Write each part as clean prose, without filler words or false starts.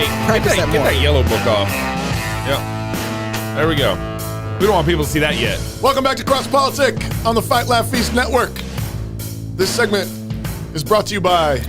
practice get that more. Get that yellow book off. Yep. There we go. We don't want people to see that yet. Welcome back to Cross Politic on the Fight Laugh Feast Network. This segment is brought to you by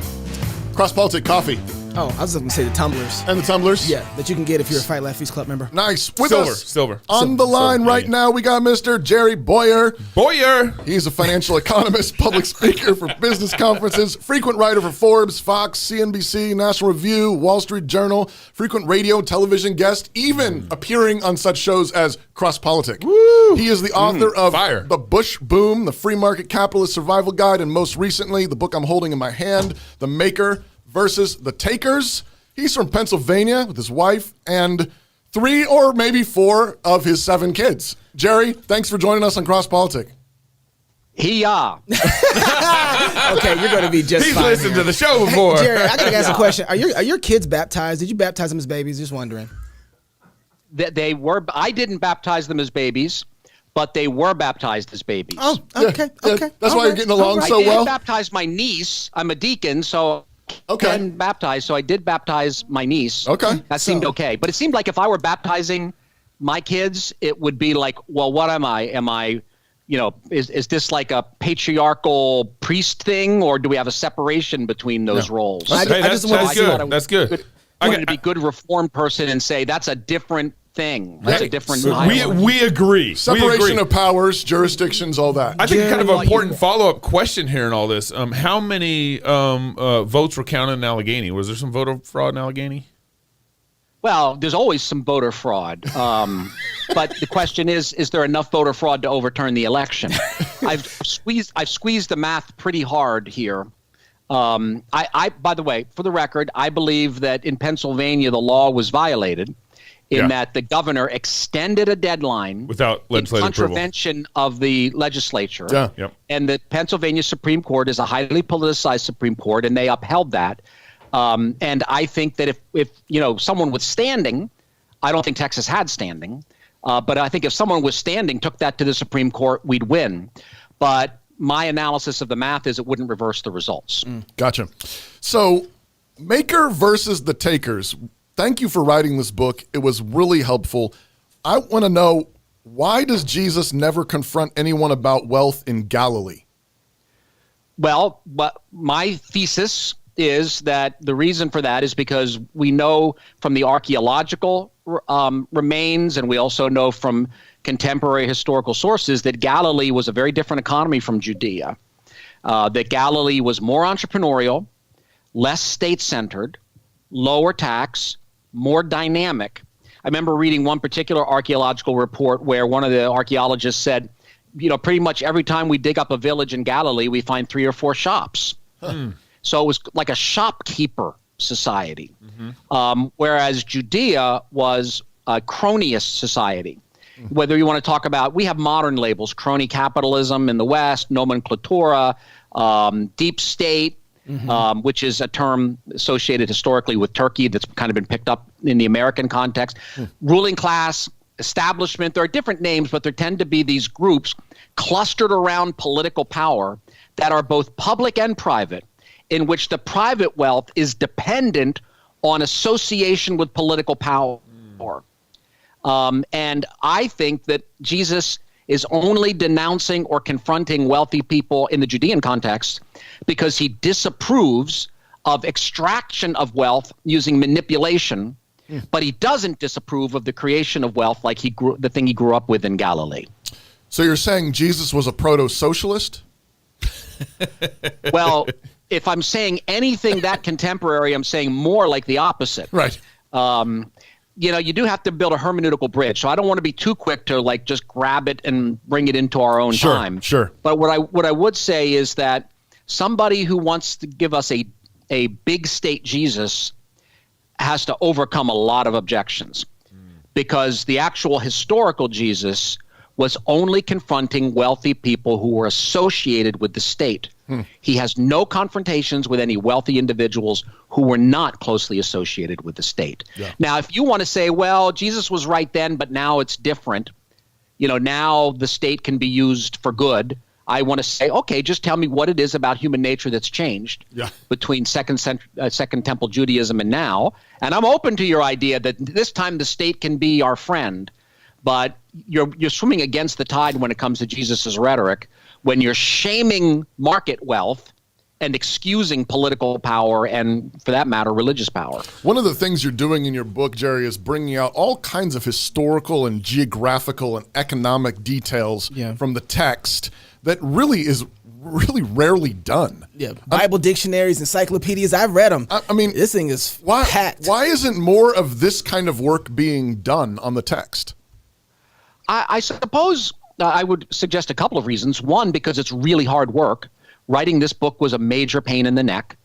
Cross Politic Coffee. Oh, I was going to say the tumblers. And the tumblers? Yeah, that you can get if you're a Fight Laugh Feast Club member. Nice. With Silver. us Silver. on the line right now, we got Mr. Jerry Bowyer. Bowyer. He's a financial economist, public speaker for business conferences, frequent writer for Forbes, Fox, CNBC, National Review, Wall Street Journal, frequent radio and television guest, even appearing on such shows as Cross Politic. Woo. He is the author of Fire. The Bush Boom, The Free Market Capitalist Survival Guide, and most recently, the book I'm holding in my hand, The Maker versus the Takers. He's from Pennsylvania with his wife and 3 or maybe 4 of his 7 kids. Jerry, thanks for joining us on Cross Politic. He-ya. Okay, you're going to be just He's fine listened here. to the show before. Hey, Jerry, I got to ask a question. Are your kids baptized? Did you baptize them as babies? Just wondering. They were. I didn't baptize them as babies, but they were baptized as babies. Oh, okay, Yeah, okay. that's why you're getting along so I did well. baptize my niece. I'm a deacon, so Okay. I didn't baptize. So I did baptize my niece. Okay. That seemed okay. But it seemed like if I were baptizing my kids, it would be like, well, what am I? Am I, is this like a patriarchal priest thing, or do we have a separation between those roles? I That's just want to good. That's good. I'm going to be a good reformed person and say that's a different thing. That's a different. We agree. Separation of powers, jurisdictions, all that. I think kind of Jerry, an important follow-up question here in all this. How many votes were counted in Allegheny? Was there some voter fraud in Allegheny? Well, there's always some voter fraud. But the question is there enough voter fraud to overturn the election? I've squeezed the math pretty hard here. By the way, for the record, I believe that in Pennsylvania, the law was violated in that the governor extended a deadline Without legislative in contravention of the legislature. Yeah. Yep. And the Pennsylvania Supreme Court is a highly politicized Supreme Court, and they upheld that. And I think that if someone was standing, I don't think Texas had standing, but I think if someone was standing, took that to the Supreme Court, we'd win. But my analysis of the math is it wouldn't reverse the results. Gotcha. So, Maker versus the Takers. Thank you for writing this book. It was really helpful. I want to know, why does Jesus never confront anyone about wealth in Galilee? Well, my thesis is that the reason for that is because we know from the archaeological remains, and we also know from contemporary historical sources that Galilee was a very different economy from Judea, that Galilee was more entrepreneurial, less state-centered, lower tax, more dynamic. I remember reading one particular archaeological report where one of the archaeologists said, pretty much every time we dig up a village in Galilee, we find 3 or 4 shops. So it was like a shopkeeper society, whereas Judea was a cronyist society. Whether you want to talk about, we have modern labels, crony capitalism in the West, nomenclatura, deep state, which is a term associated historically with Turkey that's kind of been picked up in the American context. Ruling class, establishment, there are different names, but there tend to be these groups clustered around political power that are both public and private, in which the private wealth is dependent on association with political power. And I think that Jesus is only denouncing or confronting wealthy people in the Judean context because he disapproves of extraction of wealth using manipulation, but he doesn't disapprove of the creation of wealth like the thing he grew up with in Galilee. So you're saying Jesus was a proto-socialist? Well, if I'm saying anything that contemporary, I'm saying more like the opposite. Right. You do have to build a hermeneutical bridge. So I don't want to be too quick to just grab it and bring it into our own time. Sure. But what I would say is that somebody who wants to give us a big state Jesus has to overcome a lot of objections, because the actual historical Jesus was only confronting wealthy people who were associated with the state. He has no confrontations with any wealthy individuals who were not closely associated with the state. Yeah. Now, if you want to say, well, Jesus was right then, but now it's different, now the state can be used for good, I want to say, okay, just tell me what it is about human nature that's changed between Second Temple Judaism and now. And I'm open to your idea that this time the state can be our friend, but you're swimming against the tide when it comes to Jesus's rhetoric, when you're shaming market wealth and excusing political power and, for that matter, religious power. One of the things you're doing in your book, Jerry, is bringing out all kinds of historical and geographical and economic details from the text that really is rarely done. Yeah, Bible dictionaries, encyclopedias, I've read them. I mean, this thing is packed. Why isn't more of this kind of work being done on the text? I suppose I would suggest a couple of reasons. One, because it's really hard work. Writing this book was a major pain in the neck.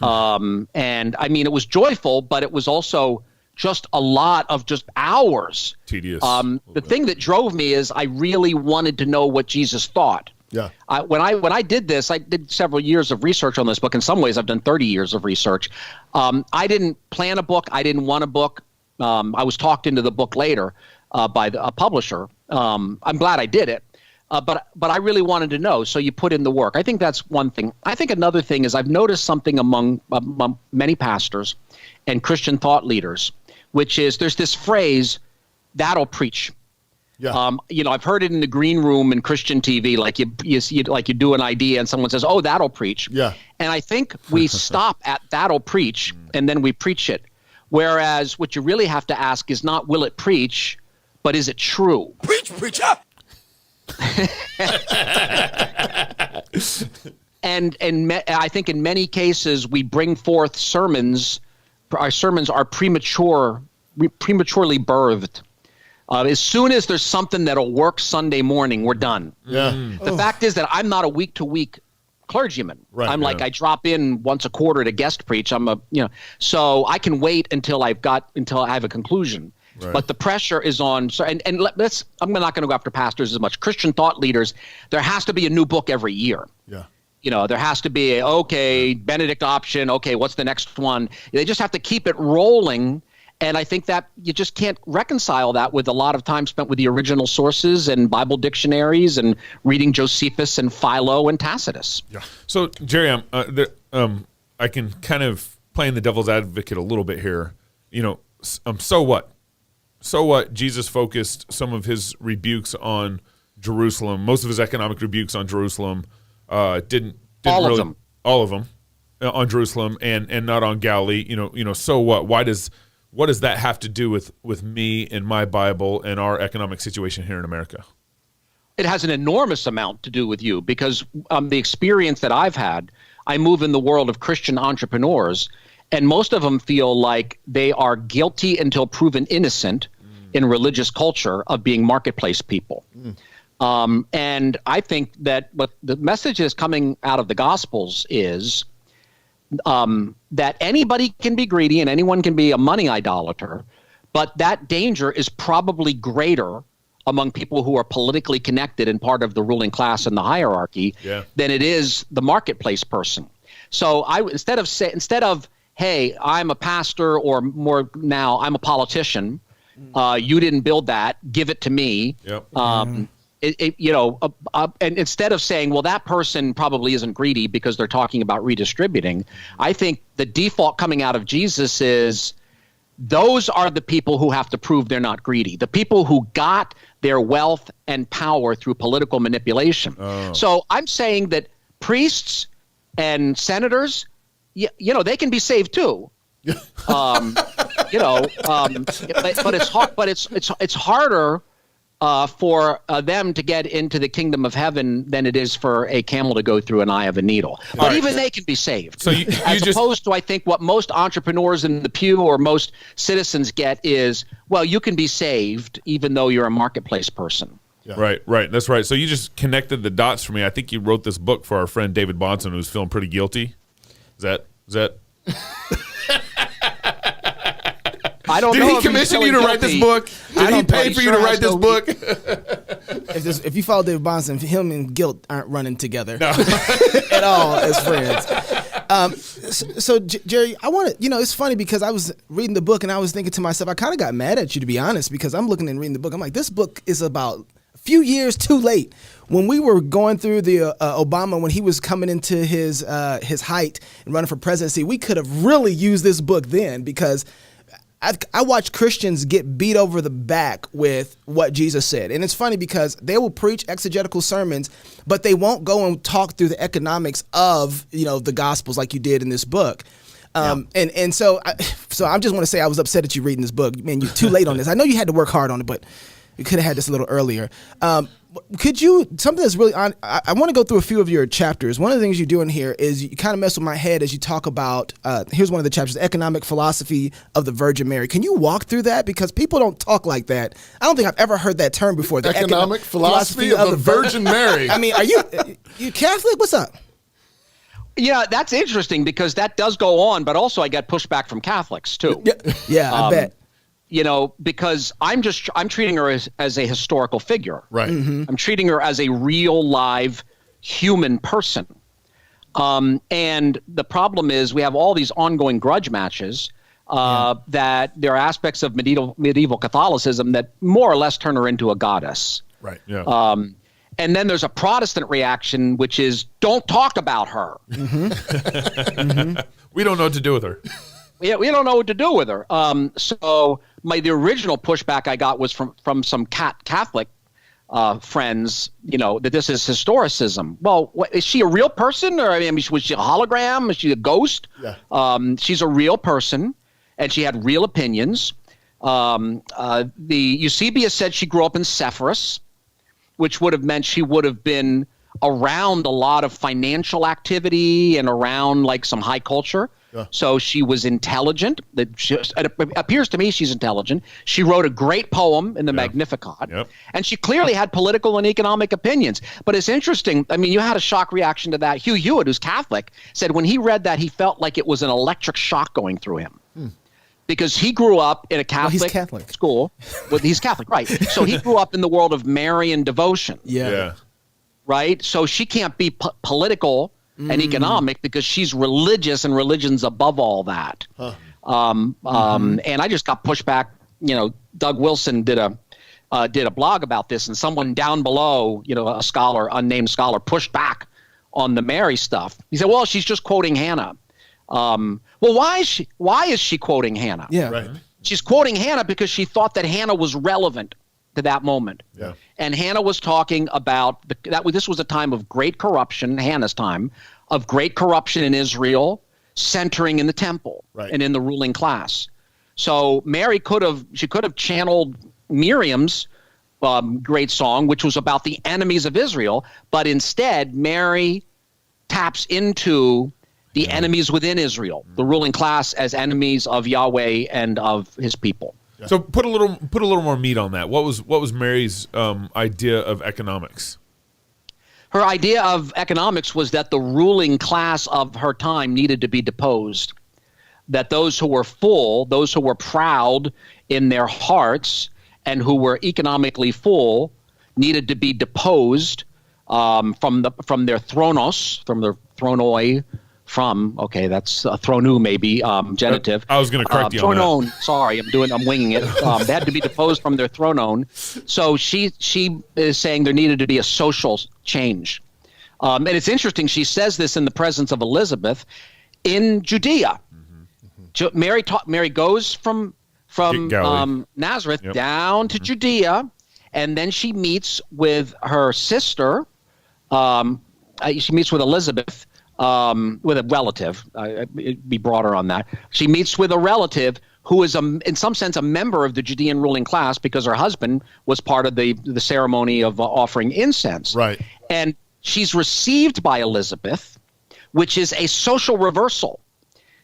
And I mean, it was joyful, but it was also just a lot of just hours. Tedious. The thing that drove me is I really wanted to know what Jesus thought. Yeah. When I did this, I did several years of research on this book. In some ways, I've done 30 years of research. I didn't plan a book. I didn't want a book. I was talked into the book later by a publisher. I'm glad I did it. But I really wanted to know, so you put in the work. I think that's one thing. I think another thing is I've noticed something among many pastors and Christian thought leaders, which is there's this phrase, that'll preach. Yeah. I've heard it in the green room in Christian TV, like you do an idea and someone says, "Oh, that'll preach." Yeah. And I think we stop at that'll preach and then we preach it. Whereas what you really have to ask is not will it preach, but is it true? Preacher. And I think in many cases we bring forth sermons. Our sermons are prematurely birthed. As soon as there's something that'll work Sunday morning, we're done. Yeah. The fact is that I'm not a week-to-week clergyman. Right, I'm like I drop in once a quarter to guest preach. So I can wait until I have a conclusion. Right. But the pressure is on. So I'm not going to go after pastors as much. Christian thought leaders, there has to be a new book every year. Yeah. There has to be Benedict option. Okay, what's the next one? They just have to keep it rolling. And I think that you just can't reconcile that with a lot of time spent with the original sources and Bible dictionaries and reading Josephus and Philo and Tacitus. Yeah. So, Jerry, I can kind of play in the devil's advocate a little bit here. So what? So what? Jesus focused some of his rebukes on Jerusalem, most of his economic rebukes on Jerusalem. Didn't all really, of them. All of them on Jerusalem and not on Galilee. So what? What does that have to do with me and my Bible and our economic situation here in America? It has an enormous amount to do with you because the experience that I've had, I move in the world of Christian entrepreneurs, and most of them feel like they are guilty until proven innocent in religious culture of being marketplace people. And I think that what the message is coming out of the Gospels is that anybody can be greedy and anyone can be a money idolater, but that danger is probably greater among people who are politically connected and part of the ruling class in the hierarchy than it is the marketplace person. So instead of hey, I'm a pastor, or more now, I'm a politician. You didn't build that. Give it to me. Yep. And instead of saying, well, that person probably isn't greedy because they're talking about redistributing, I think the default coming out of Jesus is those are the people who have to prove they're not greedy. The people who got their wealth and power through political manipulation. Oh. So I'm saying that priests and senators, they can be saved too. But it's hard. But it's harder for them to get into the kingdom of heaven than it is for a camel to go through an eye of a needle. But even they can be saved. So opposed to, I think, what most entrepreneurs in the pew or most citizens get is, well, you can be saved even though you're a marketplace person. Yeah. Right. That's right. So you just connected the dots for me. I think you wrote this book for our friend David Bonson, who's feeling pretty guilty. Is that? I don't know. Did he commission you to write this book? Did he pay for you to write this book? If you follow David Bonson, him and guilt aren't running together at all as friends. So Jerry, I want to, it's funny because I was reading the book and I was thinking to myself, I kind of got mad at you, to be honest, because I'm looking and reading the book. I'm like, this book is about few years too late. When we were going through the Obama, when he was coming into his height and running for presidency, we could have really used this book then, because I watch Christians get beat over the back with what Jesus said. And it's funny because they will preach exegetical sermons, but they won't go and talk through the economics of, the Gospels like you did in this book. So I just want to say I was upset at you reading this book. Man, you're too late on this. I know you had to work hard on it, but you could have had this a little earlier. Could you, something that's really on, I want to go through a few of your chapters. One of the things you do in here is you kind of mess with my head as you talk about, here's one of the chapters, Economic Philosophy of the Virgin Mary. Can you walk through that? Because people don't talk like that. I don't think I've ever heard that term before. The Economic Philosophy of the Virgin Mary. I mean, are you Catholic? What's up? Yeah, that's interesting because that does go on, but also I got pushback from Catholics too. Yeah, I bet. Because I'm treating her as a historical figure. Right. Mm-hmm. I'm treating her as a real, live, human person. And the problem is we have all these ongoing grudge matches that there are aspects of medieval Catholicism that more or less turn her into a goddess. Right. Yeah. And then there's a Protestant reaction, which is don't talk about her. Mm-hmm. Mm-hmm. We don't know what to do with her. Yeah, we don't know what to do with her. So the original pushback I got was from some Catholic friends, that this is historicism. Well, is she a real person, or was she a hologram? Is she a ghost? Yeah. She's a real person, and she had real opinions. The Eusebius said she grew up in Sepphoris, which would have meant she would have been around a lot of financial activity and around like some high culture. Yeah. So she was intelligent. It appears to me she's intelligent. She wrote a great poem in the Magnificat, and she clearly had political and economic opinions. But it's interesting. I mean, you had a shock reaction to that. Hugh Hewitt, who's Catholic, said when he read that, he felt like it was an electric shock going through him. Because he grew up in a Catholic school. Well, he's Catholic, right. So he grew up in the world of Marian devotion. Yeah. Right? So she can't be political and economic because she's religious, and religion's above all that. Huh. And I just got pushed back. Doug Wilson did a blog about this, and someone down below, a scholar, unnamed scholar, pushed back on the Mary stuff. He said, well, she's just quoting Hannah. Well, why is she quoting Hannah? Yeah. Right. She's quoting Hannah because she thought that Hannah was relevant to that moment. Yeah. And Hannah was talking about this was a time of great corruption, Hannah's time, of great corruption in Israel, centering in the temple and in the ruling class. So Mary could have channeled Miriam's great song, which was about the enemies of Israel, but instead Mary taps into the enemies within Israel, the ruling class as enemies of Yahweh and of his people. Yeah. So put a little more meat on that. What was Mary's idea of economics? Her idea of economics was that the ruling class of her time needed to be deposed, that those who were full, those who were proud in their hearts and who were economically full needed to be deposed from their thronos, from their thronoi, that's a thronu maybe, genitive. I was going to correct you on thronon, that. Sorry, I'm winging it. They had to be deposed from their thronon. So she is saying there needed to be a social change. And it's interesting, she says this in the presence of Elizabeth in Judea. Mm-hmm. Mary goes from Nazareth down to Judea, and then she meets with her sister. She meets with Elizabeth, with a relative. It'd be broader on that. She meets with a relative who is, in some sense, a member of the Judean ruling class because her husband was part of the ceremony of offering incense. Right. And she's received by Elizabeth, which is a social reversal.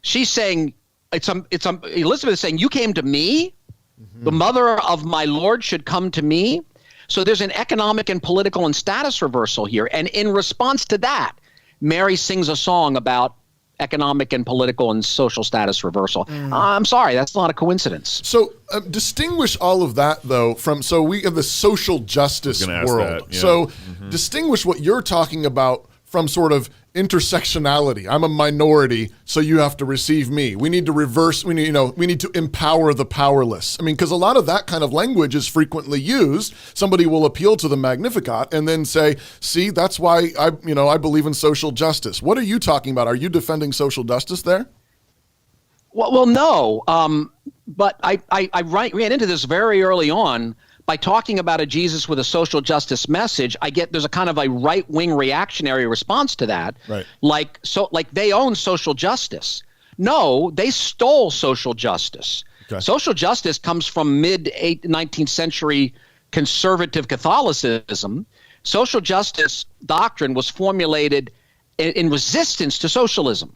She's saying, Elizabeth is saying, you came to me? Mm-hmm. The mother of my Lord should come to me? So there's an economic and political and status reversal here. And in response to that, Mary sings a song about economic and political and social status reversal. I'm sorry, that's not a coincidence. So distinguish all of that, though, so we have the social justice world. That, yeah. So distinguish what you're talking about from sort of intersectionality. I'm a minority, so you have to receive me. We need to reverse, we need to empower the powerless. I mean, because a lot of that kind of language is frequently used. Somebody will appeal to the Magnificat and then say, see, that's why I believe in social justice. What are you talking about? Are you defending social justice there? Well, no. But I ran into this very early on. By talking about a Jesus with a social justice message, there's a kind of a right-wing reactionary response to that. Right. Like they own social justice. No, they stole social justice. Okay. Social justice comes from mid-19th century conservative Catholicism. Social justice doctrine was formulated in resistance to socialism.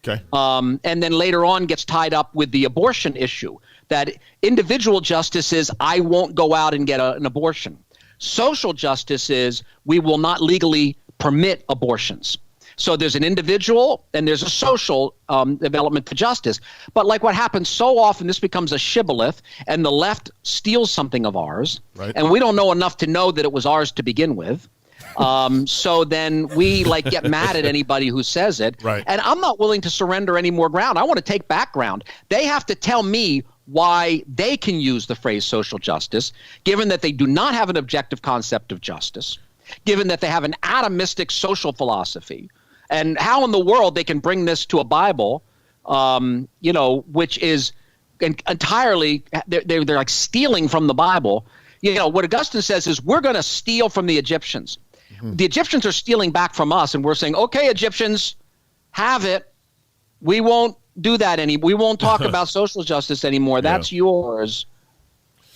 Okay. And then later on gets tied up with the abortion issue. That individual justice is, I won't go out and get an abortion. Social justice is, we will not legally permit abortions. So there's an individual and there's a social development to justice. But like what happens so often, this becomes a shibboleth and the left steals something of ours. Right. And we don't know enough to know that it was ours to begin with. So then we get mad at anybody who says it. Right. And I'm not willing to surrender any more ground. I want to take back ground. They have to tell me why they can use the phrase social justice, given that they do not have an objective concept of justice, given that they have an atomistic social philosophy, and how in the world they can bring this to a Bible, which is entirely, they're like stealing from the Bible. What Augustine says is, we're going to steal from the Egyptians. Mm-hmm. The Egyptians are stealing back from us, and we're saying, okay, Egyptians, have it. We won't do that we won't talk about social justice anymore. That's yours.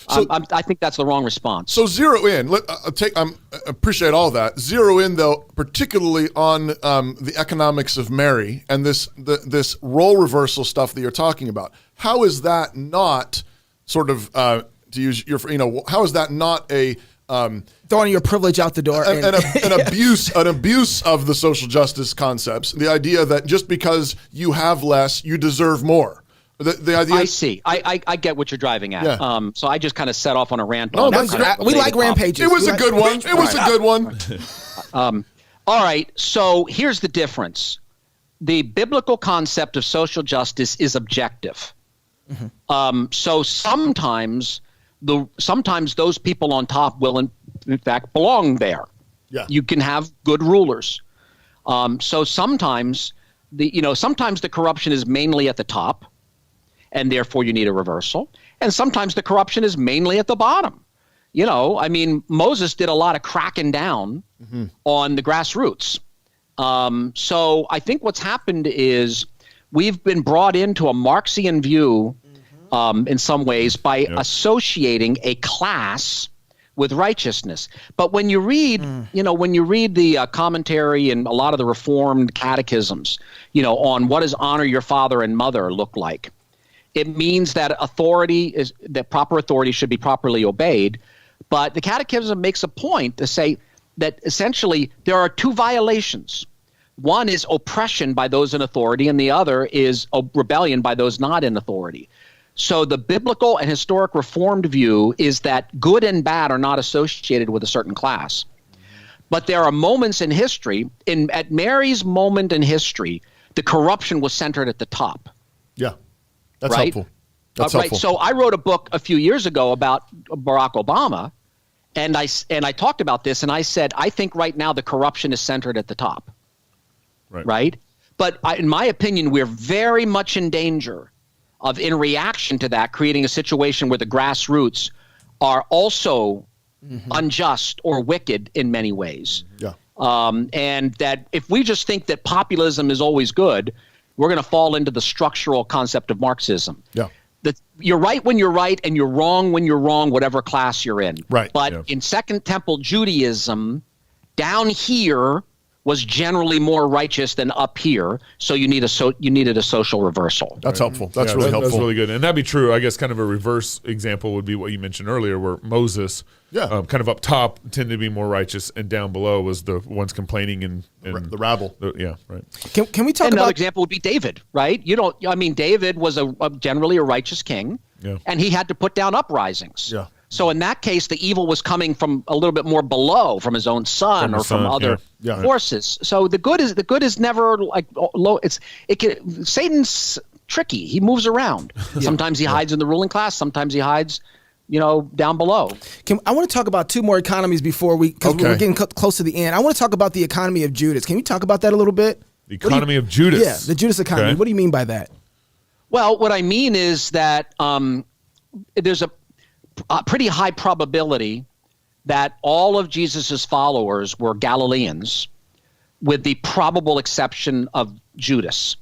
So, I think that's the wrong response. So zero in. I appreciate all that. Zero in, though, particularly on the economics of Mary and this role reversal stuff that you're talking about. How is that not sort of to use your how is that not a throwing your privilege out the door an abuse of the social justice concepts? The idea that just because you have less, you deserve more. The idea. I see. I get what you're driving at. Yeah. So I just kind of set off on a rant. No, we like rampages. It was a good one. It was a good one. All right. So here's the difference. The biblical concept of social justice is objective. Mm-hmm. So sometimes those people on top will in fact belong there. Yeah. You can have good rulers. So sometimes the corruption is mainly at the top, and therefore you need a reversal. And sometimes the corruption is mainly at the bottom. Moses did a lot of cracking down on the grassroots. So I think what's happened is we've been brought into a Marxian view in some ways by associating a class with righteousness. But when you read, the commentary and a lot of the Reformed catechisms, on what does honor your father and mother look like, it means that proper authority should be properly obeyed. But the catechism makes a point to say that essentially there are two violations. One is oppression by those in authority, and the other is a rebellion by those not in authority. So the biblical and historic Reformed view is that good and bad are not associated with a certain class. But there are moments in history, at Mary's moment in history, the corruption was centered at the top. Yeah, that's right? helpful. That's helpful. So I wrote a book a few years ago about Barack Obama, and I talked about this, and I said, I think right now the corruption is centered at the top. Right? But in my opinion, we're very much in danger of, in reaction to that, creating a situation where the grassroots are also unjust or wicked in many ways. Yeah. And that if we just think that populism is always good, we're going to fall into the structural concept of Marxism. Yeah. That you're right when you're right and you're wrong when you're wrong, whatever class you're in. Right. But in Second Temple Judaism, down here was generally more righteous than up here, so you needed a social reversal. That's helpful. That's really helpful. That's really good, and that'd be true. I guess kind of a reverse example would be what you mentioned earlier, where Moses, kind of up top, tended to be more righteous, and down below was the ones complaining and the rabble. Right. Can we talk Another about example would be David, right? David was generally a righteous king, and he had to put down uprisings. Yeah. So in that case, the evil was coming from a little bit more below, from his own son or from other forces. So the good is never like low. Satan's tricky. He moves around. Sometimes he hides in the ruling class. Sometimes he hides, down below. I want to talk about two more economies before because we're getting close to the end. I want to talk about the economy of Judas. Can we talk about that a little bit? The economy of Judas. Yeah, the Judas economy. Okay. What do you mean by that? Well, what I mean is that there's a pretty high probability that all of Jesus's followers were Galileans, with the probable exception of Judas.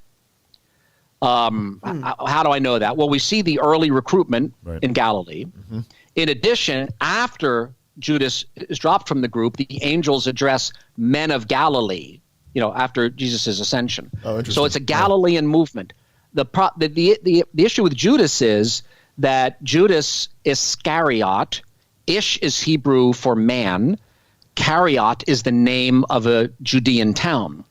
How do I know that? Well, we see the early recruitment in Galilee. Mm-hmm. In addition, after Judas is dropped from the group, the angels address men of Galilee, after Jesus' ascension. Oh, so it's a Galilean movement. The issue with Judas is that Judas Iscariot, Ish is Hebrew for man, Cariot is the name of a Judean town,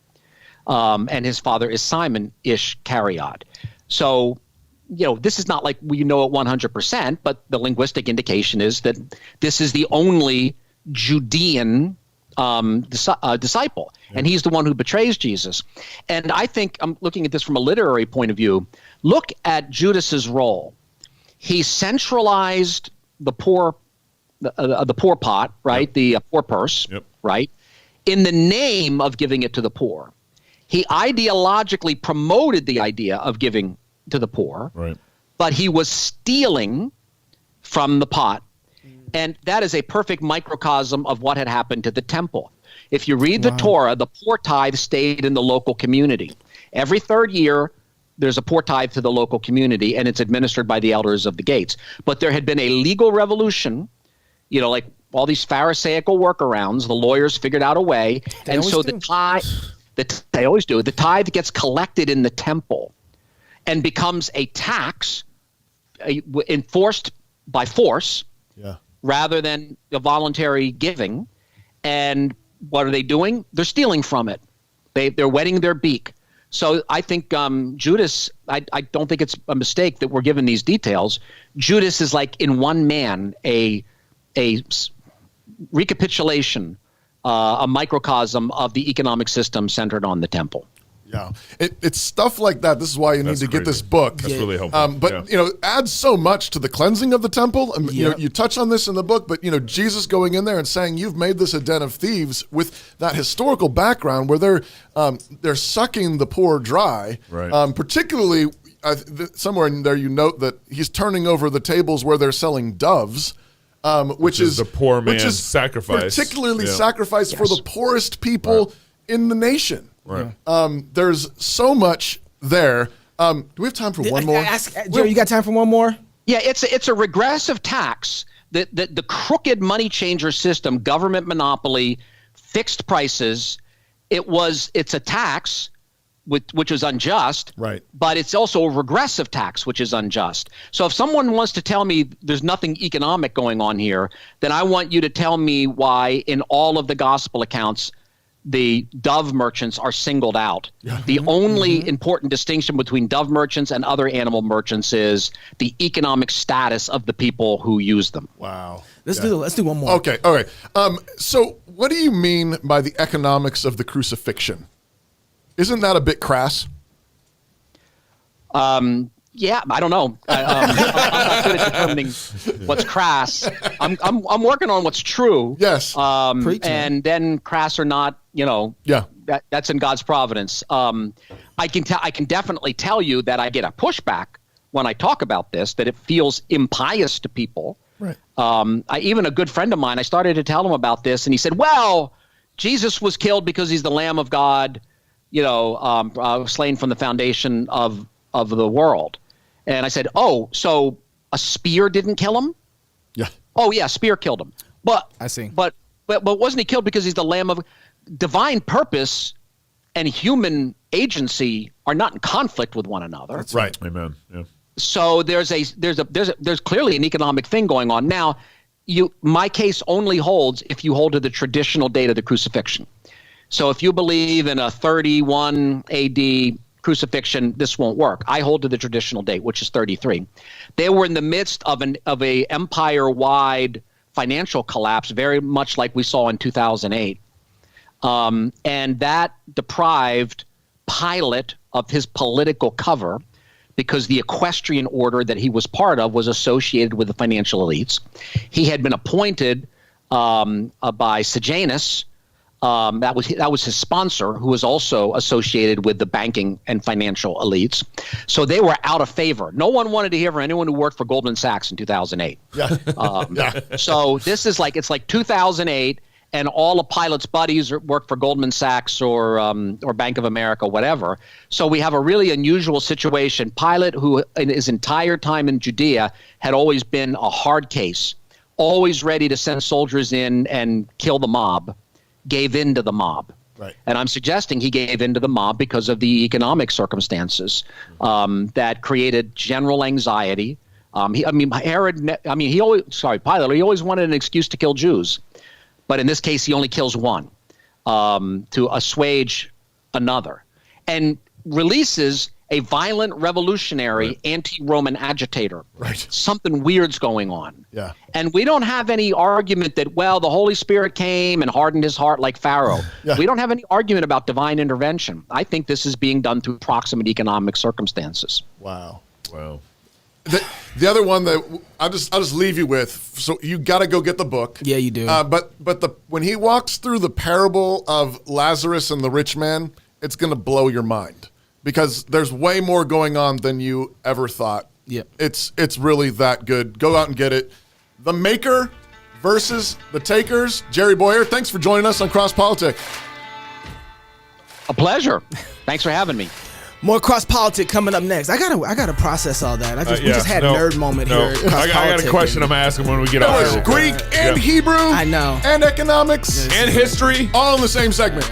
and his father is Simon Ishcariot. So, this is not like we know it 100%, but the linguistic indication is that this is the only Judean disciple, and he's the one who betrays Jesus. And I think I'm looking at this from a literary point of view. Look at Judas's role. He centralized the poor pot, right? The poor purse, right? In the name of giving it to the poor. He ideologically promoted the idea of giving to the poor, right? But he was stealing from the pot. And that is a perfect microcosm of what had happened to the temple. If you read the Torah, the poor tithe stayed in the local community. Every third year, there's a poor tithe to the local community, and it's administered by the elders of the gates. But there had been a legal revolution, like all these Pharisaical workarounds. The lawyers figured out a way, and so the tithe, they always do. The tithe gets collected in the temple, and becomes a tax enforced by force, rather than a voluntary giving. And what are they doing? They're stealing from it. They're wetting their beak. So I think Judas, I don't think it's a mistake that we're given these details. Judas is like in one man, a recapitulation, a microcosm of the economic system centered on the temple. Yeah, it's stuff like that. This is why you need to get this book. That's really helpful. But adds so much to the cleansing of the temple. You touch on this in the book, but Jesus going in there and saying, "You've made this a den of thieves," with that historical background where they're sucking the poor dry. Right. Particularly, somewhere in there, you note that he's turning over the tables where they're selling doves. Which is the poor man's sacrifice, particularly sacrifice for the poorest people in the nation. Right. There's so much there. Do we have time for one more? Jerry, you got time for one more? Yeah, it's a regressive tax. The crooked money changer system, government monopoly, fixed prices. It's a tax which is unjust. Right. But it's also a regressive tax, which is unjust. So if someone wants to tell me there's nothing economic going on here, then I want you to tell me why in all of the gospel accounts the dove merchants are singled out. Yeah. The only important distinction between dove merchants and other animal merchants is the economic status of the people who use them. Wow. Let's do one more. Okay. All right. So what do you mean by the economics of the crucifixion? Isn't that a bit crass? Yeah, I don't know. I'm not good at determining what's crass. I'm working on what's true. Yes. And then crass or not, that's in God's providence. I can definitely tell you that I get a pushback when I talk about this, that it feels impious to people. Right. Even a good friend of mine, I started to tell him about this, and he said, "Well, Jesus was killed because he's the Lamb of God, slain from the foundation of the world." And I said, "Oh, so a spear didn't kill him?" Yeah. "Oh, yeah, spear killed him." But I see. But wasn't he killed because he's the Lamb of divine purpose and human agency are not in conflict with one another? That's right. Amen. Yeah. So there's clearly an economic thing going on. Now, my case only holds if you hold to the traditional date of the crucifixion. So if you believe in a 31 AD crucifixion, this won't work. I hold to the traditional date, which is 33. They were in the midst of a empire-wide financial collapse, very much like we saw in 2008. And that deprived Pilate of his political cover because the equestrian order that he was part of was associated with the financial elites. He had been appointed by Sejanus. That was his sponsor, who was also associated with the banking and financial elites. So they were out of favor. No one wanted to hear from anyone who worked for Goldman Sachs in 2008. Yeah. So this is it's like 2008, and all of Pilate's buddies work for Goldman Sachs or Bank of America, whatever. So we have a really unusual situation. Pilate, who in his entire time in Judea had always been a hard case, always ready to send soldiers in and kill the mob, gave in to the mob. Right. And I'm suggesting he gave in to the mob because of the economic circumstances that created general anxiety. Pilate, he always wanted an excuse to kill Jews. But in this case, he only kills one to assuage another, and releases a violent revolutionary anti-Roman agitator. Right. Something weird's going on. Yeah. And we don't have any argument that, well, the Holy Spirit came and hardened his heart like Pharaoh. Yeah. We don't have any argument about divine intervention. I think this is being done through proximate economic circumstances. Wow. Wow. The other one that I'll just leave you with. So you got to go get the book. Yeah, you do. But when he walks through the parable of Lazarus and the rich man, it's going to blow your mind because there's way more going on than you ever thought. Yep. It's really that good. Go out and get it. The Maker versus the Takers. Jerry Bowyer, thanks for joining us on Cross Politic. A pleasure. Thanks for having me. More cross politic coming up next. I gotta process all that. We just had nerd moment here. I got a question I'm asking when we get off. Greek and Hebrew. I know. And economics. And history. All in the same segment.